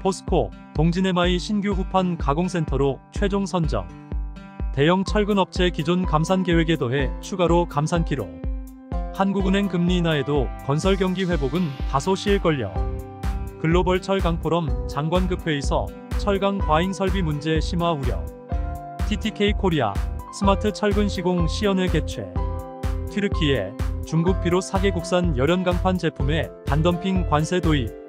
포스코, 동진MI 신규 후판 가공센터로 최종 선정. 대형 철근 업체 기존 감산 계획에 더해 추가로 감산키로. 한국은행 금리 인하에도 건설 경기 회복은 다소 시일걸려. 글로벌 철강 포럼 장관급 회의서 철강 과잉 설비 문제 심화 우려. TTK 코리아 스마트 철근 시공 시연회 개최. 튀르키예, 중국 비롯 4개국산 열연 강판 제품에 반덤핑 관세 도입.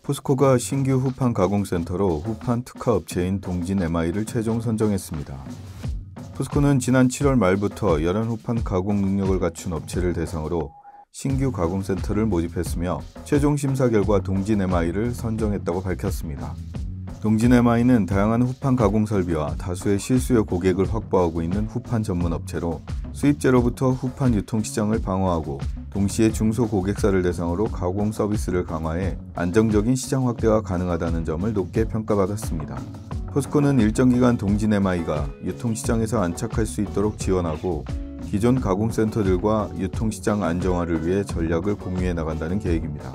포스코가 신규 후판 가공센터로 후판 특화 업체인 동진MI를 최종 선정했습니다. 포스코는 지난 7월 말부터 열연 후판 가공 능력을 갖춘 업체를 대상으로 신규 가공센터를 모집했으며 최종 심사 결과 동진MI를 선정했다고 밝혔습니다. 동진MI는 다양한 후판 가공 설비와 다수의 실수요 고객을 확보하고 있는 후판 전문 업체로 수입제로부터 후판 유통 시장을 방어하고 동시에 중소고객사를 대상으로 가공 서비스를 강화해 안정적인 시장 확대가 가능하다는 점을 높게 평가받았습니다. 포스코는 일정 기간 동진MI가 유통시장에서 안착할 수 있도록 지원하고 기존 가공센터들과 유통시장 안정화를 위해 전략을 공유해 나간다는 계획입니다.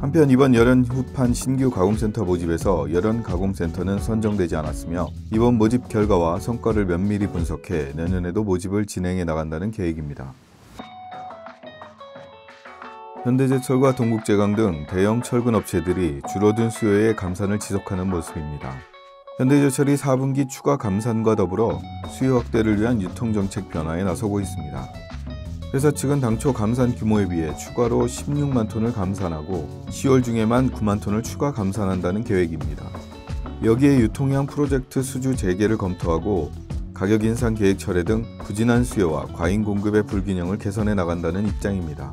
한편 이번 열연 후판 신규 가공센터 모집에서 열연 가공센터는 선정되지 않았으며 이번 모집 결과와 성과를 면밀히 분석해 내년에도 모집을 진행해 나간다는 계획입니다. 현대제철과 동국제강 등 대형 철근 업체들이 줄어든 수요에 감산을 지속하는 모습입니다. 현대제철이 4분기 추가 감산과 더불어 수요 확대를 위한 유통정책 변화에 나서고 있습니다. 회사 측은 당초 감산 규모에 비해 추가로 16만 톤을 감산하고 10월 중에만 9만 톤을 추가 감산한다는 계획입니다. 여기에 유통량 프로젝트 수주 재개를 검토하고 가격 인상 계획 철회 등 부진한 수요와 과잉 공급의 불균형을 개선해 나간다는 입장입니다.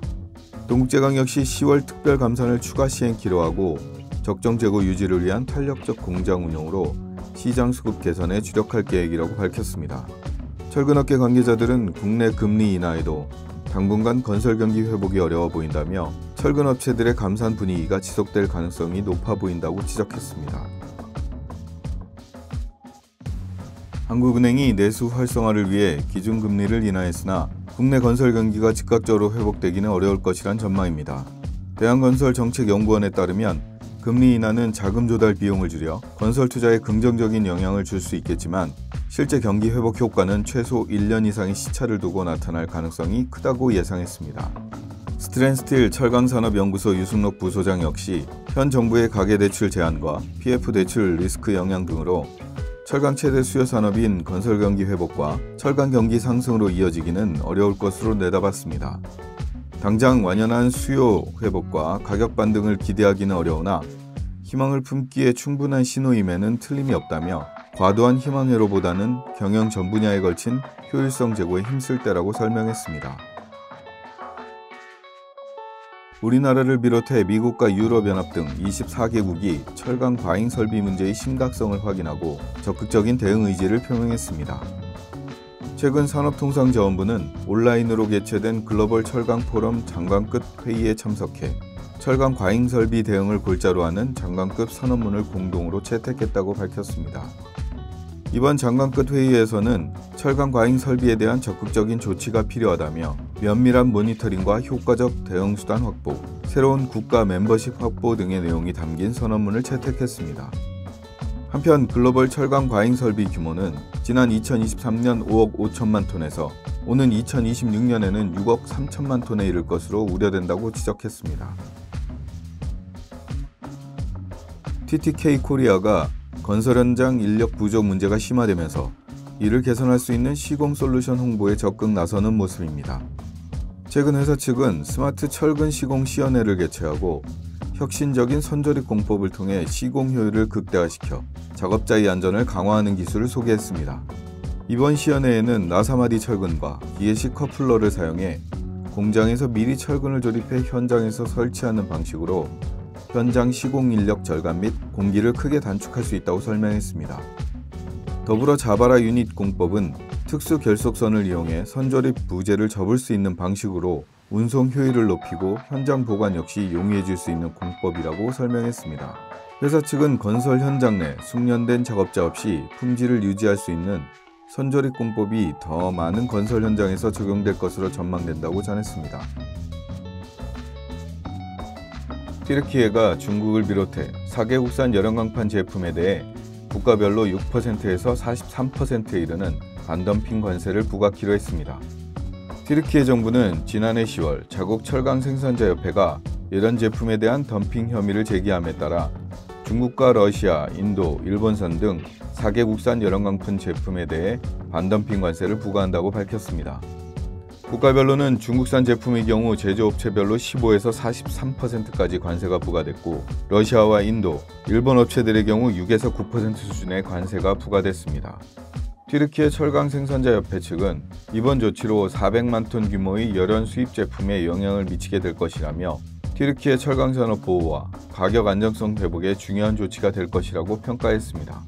동국제강 역시 10월 특별 감산을 추가 시행키로 하고 적정 재고 유지를 위한 탄력적 공장 운영으로 시장 수급 개선에 주력할 계획이라고 밝혔습니다. 철근업계 관계자들은 국내 금리 인하에도 당분간 건설 경기 회복이 어려워 보인다며 철근업체들의 감산 분위기가 지속될 가능성이 높아 보인다고 지적했습니다. 한국은행이 내수 활성화를 위해 기준금리를 인하했으나 국내 건설 경기가 즉각적으로 회복되기는 어려울 것이란 전망입니다. 대한건설정책연구원에 따르면 금리 인하는 자금 조달 비용을 줄여 건설 투자에 긍정적인 영향을 줄 수 있겠지만 실제 경기 회복 효과는 최소 1년 이상의 시차를 두고 나타날 가능성이 크다고 예상했습니다. 스트랜스틸 철강산업연구소 유승록 부소장 역시 현 정부의 가계대출 제한과 PF 대출 리스크 영향 등으로 철강 최대 수요 산업인 건설 경기 회복과 철강 경기 상승으로 이어지기는 어려울 것으로 내다봤습니다. 당장 완연한 수요 회복과 가격 반등을 기대하기는 어려우나 희망을 품기에 충분한 신호임에는 틀림이 없다며 과도한 희망회로보다는 경영 전 분야에 걸친 효율성 제고에 힘쓸 때라고 설명했습니다. 우리나라를 비롯해 미국과 유럽연합 등 24개국이 철강 과잉 설비 문제의 심각성을 확인하고 적극적인 대응 의지를 표명했습니다. 최근 산업통상자원부는 온라인으로 개최된 글로벌 철강 포럼 장관급 회의에 참석해 철강 과잉 설비 대응을 골자로 하는 장관급 선언문을 공동으로 채택했다고 밝혔습니다. 이번 장관급 회의에서는 철강 과잉 설비에 대한 적극적인 조치가 필요하다며 면밀한 모니터링과 효과적 대응 수단 확보, 새로운 국가 멤버십 확보 등의 내용이 담긴 선언문을 채택했습니다. 한편 글로벌 철강 과잉 설비 규모는 지난 2023년 5억 5천만 톤에서 오는 2026년에는 6억 3천만 톤에 이를 것으로 우려된다고 지적했습니다. TTK 코리아가 건설 현장 인력 부족 문제가 심화되면서 이를 개선할 수 있는 시공 솔루션 홍보에 적극 나서는 모습입니다. 최근 회사 측은 스마트 철근 시공 시연회를 개최하고 혁신적인 선조립 공법을 통해 시공 효율을 극대화시켜 작업자의 안전을 강화하는 기술을 소개했습니다. 이번 시연회에는 나사마디 철근과 기계식 커플러를 사용해 공장에서 미리 철근을 조립해 현장에서 설치하는 방식으로 현장 시공 인력 절감 및 공기를 크게 단축할 수 있다고 설명했습니다. 더불어 자바라 유닛 공법은 특수 결속선을 이용해 선조립 부재를 접을 수 있는 방식으로 운송 효율을 높이고 현장 보관 역시 용이해질 수 있는 공법이라고 설명했습니다. 회사 측은 건설 현장 내 숙련된 작업자 없이 품질을 유지할 수 있는 선조립공법이 더 많은 건설 현장에서 적용될 것으로 전망된다고 전했습니다. 튀르키예가 중국을 비롯해 4개국산 열연광판 제품에 대해 국가별로 6%에서 43%에 이르는 반덤핑 관세를 부과키로 했습니다. 튀르키예 정부는 지난해 10월 자국 철강 생산자 협회가 이런 제품에 대한 덤핑 혐의를 제기함에 따라 중국과 러시아, 인도, 일본산 등 4개국산 열연광판 제품에 대해 반덤핑 관세를 부과한다고 밝혔습니다. 국가별로는 중국산 제품의 경우 제조업체별로 15에서 43%까지 관세가 부과됐고 러시아와 인도, 일본 업체들의 경우 6에서 9% 수준의 관세가 부과됐습니다. 튀르키예 철강 생산자 협회 측은 이번 조치로 400만 톤 규모의 열연 수입 제품에 영향을 미치게 될 것이라며 튀르키예 철강 산업 보호와 가격 안정성 회복에 중요한 조치가 될 것이라고 평가했습니다.